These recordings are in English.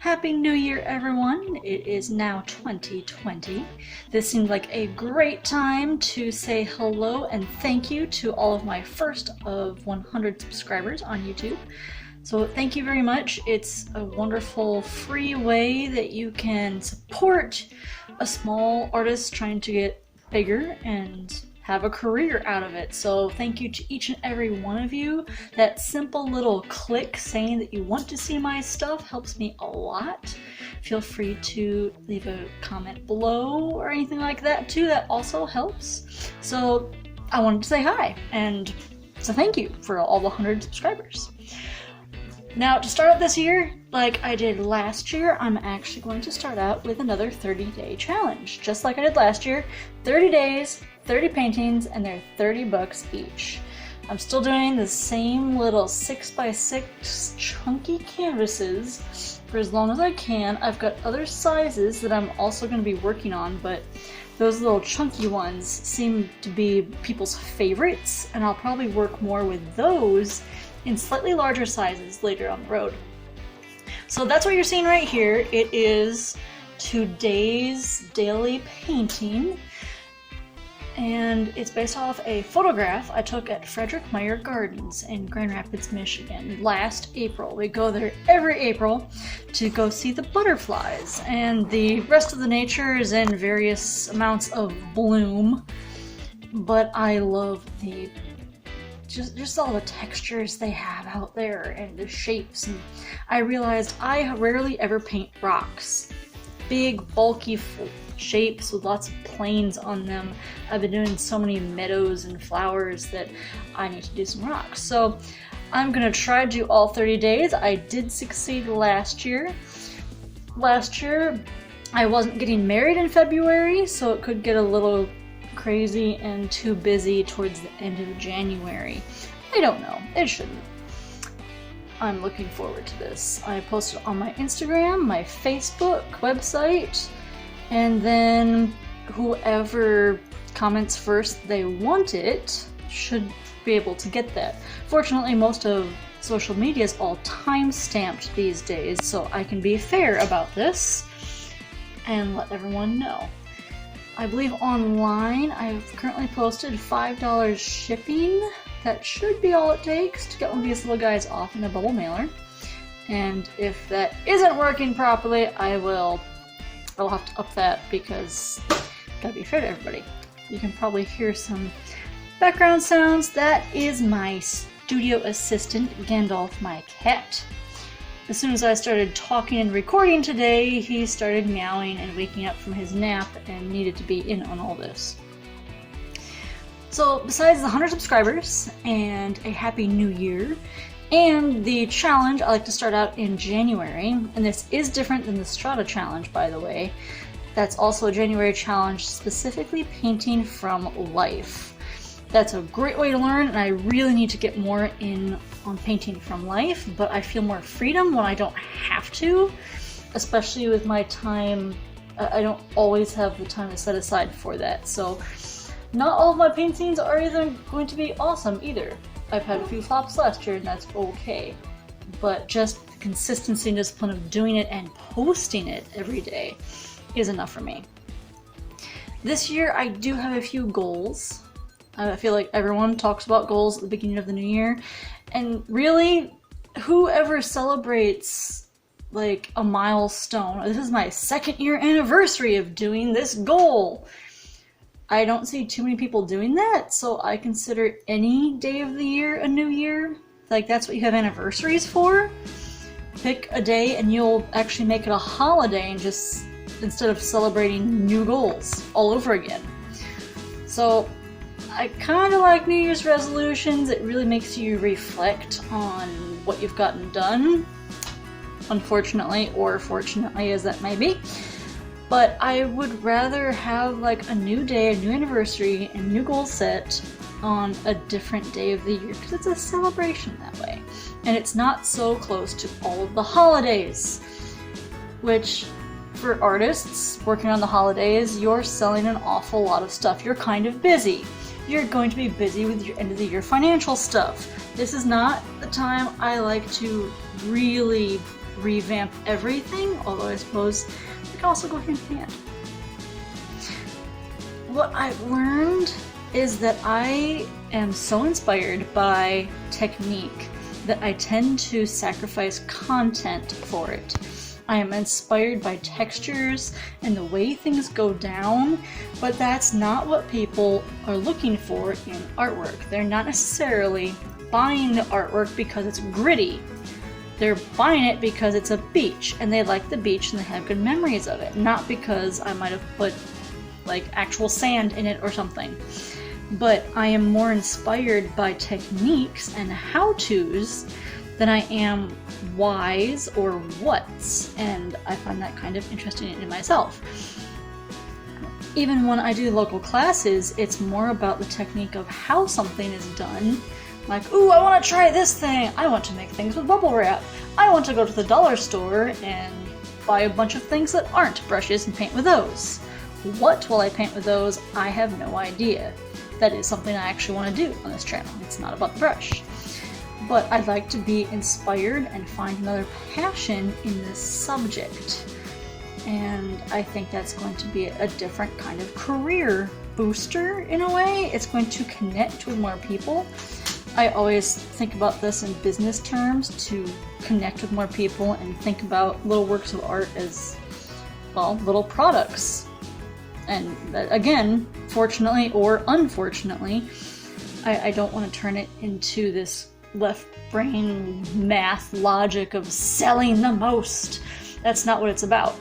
Happy New Year, everyone! It is now 2020. This seemed like a great time to say hello and thank you to all of my first of 100 subscribers on YouTube. So thank you very much. It's a wonderful free way that you can support a small artist trying to get bigger and have a career out of it. So thank you to each and every one of you. That simple little click saying that you want to see my stuff helps me a lot. Feel free to leave a comment below or anything like that too. That also helps. So I wanted to say hi and so thank you for all the 100 subscribers. Now, to start out this year, like I did last year, I'm actually going to start out with another 30-day challenge. Just like I did last year, 30 days, 30 paintings, and they're $30 each. I'm still doing the same little 6x6 chunky canvases for as long as I can. I've got other sizes that I'm also going to be working on, but those little chunky ones seem to be people's favorites, and I'll probably work more with those in slightly larger sizes later on the road. So that's what you're seeing right here. It is today's daily painting, and it's based off a photograph I took at Frederik Meijer Gardens in Grand Rapids, Michigan last April. We go there every April to go see the butterflies, and the rest of the nature is in various amounts of bloom, but I love the just all the textures they have out there and the shapes. And I realized I rarely ever paint rocks. Big, bulky shapes with lots of planes on them. I've been doing so many meadows and flowers that I need to do some rocks. So I'm gonna try to do all 30 days. I did succeed last year. Last year, I wasn't getting married in February, so it could get a little crazy and too busy towards the end of January. I don't know. It shouldn't. I'm looking forward to this. I posted on my Instagram, my Facebook, website, and then whoever comments first they want it should be able to get that. Fortunately, most of social media is all time-stamped these days, so I can be fair about this and let everyone know. I believe online I've currently posted $5 shipping. That should be all it takes to get one of these little guys off in a bubble mailer. And if that isn't working properly, I'll have to up that because gotta be fair to everybody. You can probably hear some background sounds. That is my studio assistant, Gandalf, my cat. As soon as I started talking and recording today, he started meowing and waking up from his nap and needed to be in on all this. So besides the 100 subscribers and a happy new year and the challenge, I like to start out in January, and this is different than the Strata challenge, by the way. That's also a January challenge specifically painting from life. That's a great way to learn, and I really need to get more in on painting from life, but I feel more freedom when I don't have to, especially with my time. I don't always have the time to set aside for that, so not all of my paintings are either going to be awesome either. I've had a few flops last year, and that's okay, but just the consistency and discipline of doing it and posting it every day is enough for me. This year I do have a few goals. I feel like everyone talks about goals at the beginning of the new year, and really, whoever celebrates like a milestone, this is my 2nd year anniversary of doing this goal. I don't see too many people doing that, so I consider any day of the year a new year. Like, that's what you have anniversaries for. Pick a day and you'll actually make it a holiday, and just instead of celebrating new goals all over again. So I kind of like New Year's resolutions. It really makes you reflect on what you've gotten done, unfortunately, or fortunately, as that may be. But I would rather have like a new day, a new anniversary, and new goal set on a different day of the year, because it's a celebration that way. And it's not so close to all of the holidays, which for artists working on the holidays, you're selling an awful lot of stuff. You're kind of busy. You're going to be busy with your end of the year financial stuff. This is not the time I like to really revamp everything, although I suppose they can also go hand in hand. What I've learned is that I am so inspired by technique that I tend to sacrifice content for it. I am inspired by textures and the way things go down, but that's not what people are looking for in artwork. They're not necessarily buying the artwork because it's gritty. They're buying it because it's a beach and they like the beach and they have good memories of it, not because I might have put like actual sand in it or something. But I am more inspired by techniques and how-tos than I am whys or whats, and I find that kind of interesting in myself. Even when I do local classes, it's more about the technique of how something is done. Like, ooh, I want to try this thing! I want to make things with bubble wrap! I want to go to the dollar store and buy a bunch of things that aren't brushes and paint with those. What will I paint with those? I have no idea. That is something I actually want to do on this channel. It's not about the brush. But I'd like to be inspired and find another passion in this subject. And I think that's going to be a different kind of career booster in a way. It's going to connect with more people. I always think about this in business terms, to connect with more people and think about little works of art as, well, little products. And that, again, fortunately or unfortunately, I don't want to turn it into this left brain math logic of selling the most. That's not what it's about.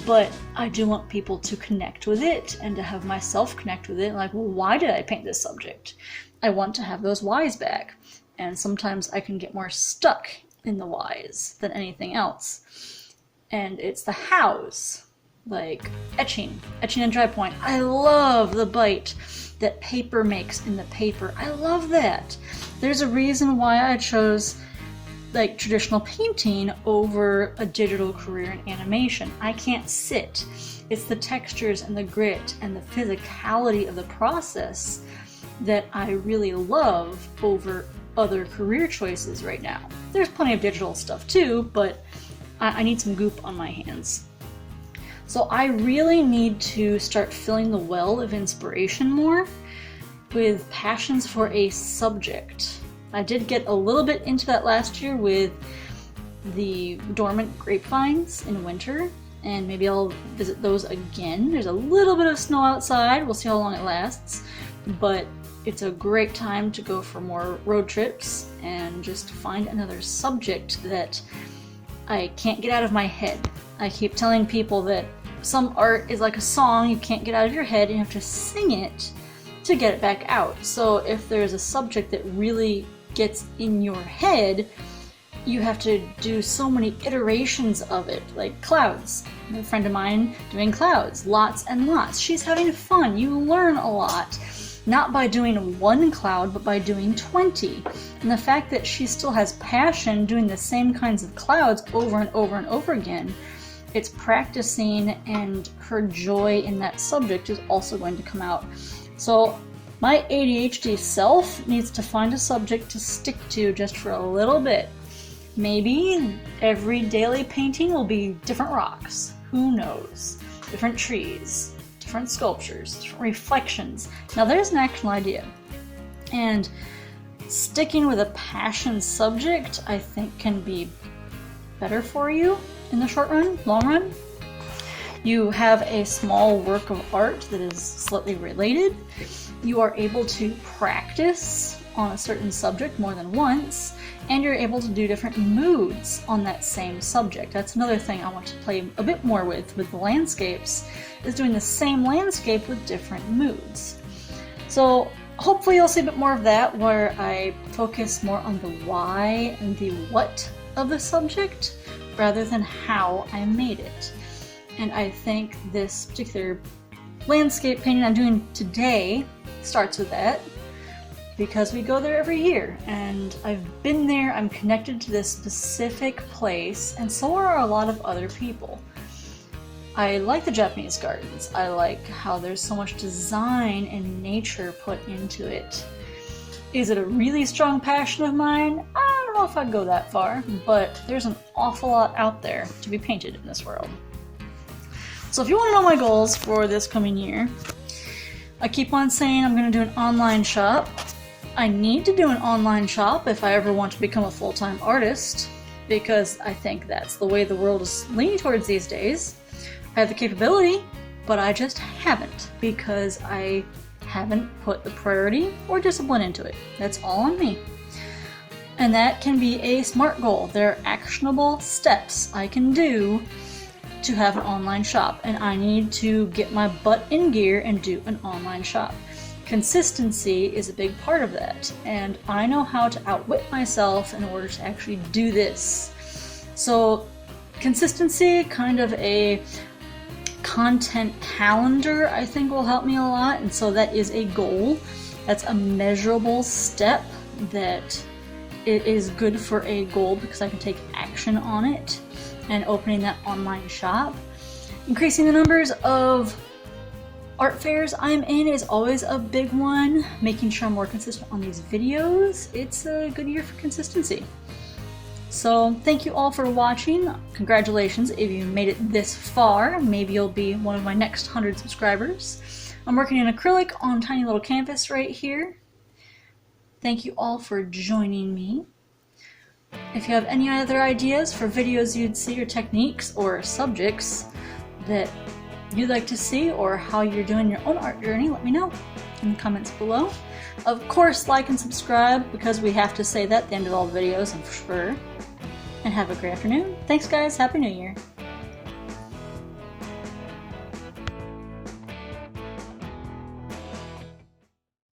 But I do want people to connect with it and to have myself connect with it. Like, well, why did I paint this subject? I want to have those whys back. And sometimes I can get more stuck in the whys than anything else. And it's the hows. Like etching and dry point. I love the bite that paper makes in the paper. I love that. There's a reason why I chose like traditional painting over a digital career in animation. I can't sit. It's the textures and the grit and the physicality of the process that I really love over other career choices right now. There's plenty of digital stuff too, but I need some goop on my hands. So I really need to start filling the well of inspiration more with passions for a subject. I did get a little bit into that last year with the dormant grapevines in winter, and maybe I'll visit those again. There's a little bit of snow outside. We'll see how long it lasts, but it's a great time to go for more road trips and just find another subject that I can't get out of my head. I keep telling people that some art is like a song. You can't get out of your head, and you have to sing it to get it back out. So if there's a subject that really gets in your head, you have to do so many iterations of it, like clouds. A friend of mine doing clouds, lots and lots. She's having fun. You learn a lot, not by doing one cloud, but by doing 20. And the fact that she still has passion doing the same kinds of clouds over and over and over again, it's practicing, and her joy in that subject is also going to come out. So my ADHD self needs to find a subject to stick to just for a little bit. Maybe every daily painting will be different rocks. Who knows? Different trees, different sculptures, different reflections. Now there's an actual idea. And sticking with a passion subject, I think, can be better for you in the short run, long run. You have a small work of art that is slightly related. You are able to practice on a certain subject more than once, and you're able to do different moods on that same subject. That's another thing I want to play a bit more with the landscapes, is doing the same landscape with different moods. So hopefully you'll see a bit more of that, where I focus more on the why and the what of the subject, rather than how I made it. And I think this particular landscape painting I'm doing today starts with that, because we go there every year, and I've been there, I'm connected to this specific place, and so are a lot of other people. I like the Japanese gardens. I like how there's so much design and nature put into it. Is it a really strong passion of mine? I don't know if I'd go that far, but there's an awful lot out there to be painted in this world. So if you want to know my goals for this coming year, I keep on saying I'm going to do an online shop. I need to do an online shop if I ever want to become a full-time artist, because I think that's the way the world is leaning towards these days. I have the capability, but I just haven't, because I haven't put the priority or discipline into it. That's all on me. And that can be a SMART goal. There are actionable steps I can do to have an online shop, and I need to get my butt in gear and do an online shop. Consistency is a big part of that, and I know how to outwit myself in order to actually do this. So consistency, kind of a content calendar, I think will help me a lot, and so that is a goal. That's a measurable step that it is good for a goal because I can take action on it. And opening that online shop. Increasing the numbers of art fairs I'm in is always a big one. Making sure I'm more consistent on these videos. It's a good year for consistency. So thank you all for watching. Congratulations if you made it this far. Maybe you'll be one of my next 100 subscribers. I'm working in acrylic on tiny little canvas right here. Thank you all for joining me. If you have any other ideas for videos you'd see, or techniques or subjects that you'd like to see, or how you're doing your own art journey, let me know in the comments below. Of course, like and subscribe, because we have to say that at the end of all videos, I'm sure. And have a great afternoon. Thanks guys, Happy New Year.